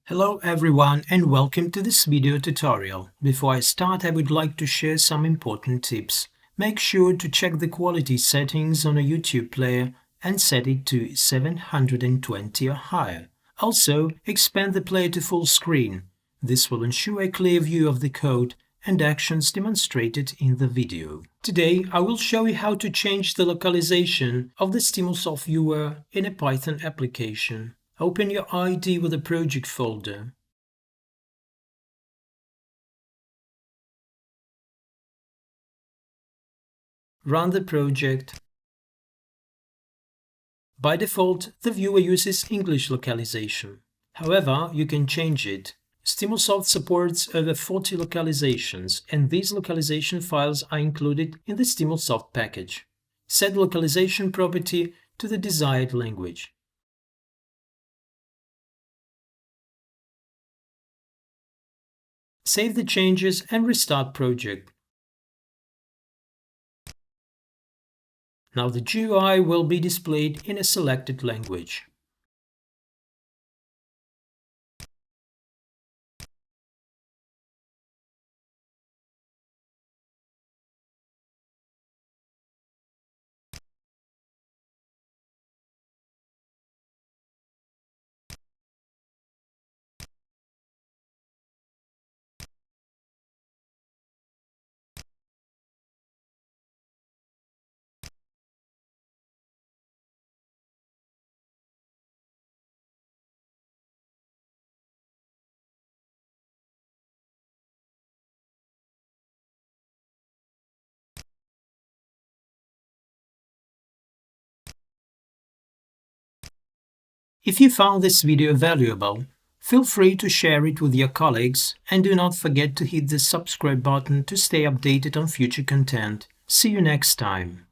Hello everyone and welcome to this video tutorial. Before I start, I would like to share some important tips. Make sure to check the quality settings on a YouTube player and set it to 720 or higher. Also, expand the player to full screen. This will ensure a clear view of the code and actions demonstrated in the video. Today, I will show you how to change the localization of the Stimulsoft viewer in a Python application. Open your IDE with a project folder. Run the project. By default, the viewer uses English localization. However, you can change it. Stimulsoft supports over 40 localizations, and these localization files are included in the Stimulsoft package. Set the localization property to the desired language. Save the changes and restart project. Now the GUI will be displayed in a selected language. If you found this video valuable, feel free to share it with your colleagues and do not forget to hit the subscribe button to stay updated on future content. See you next time.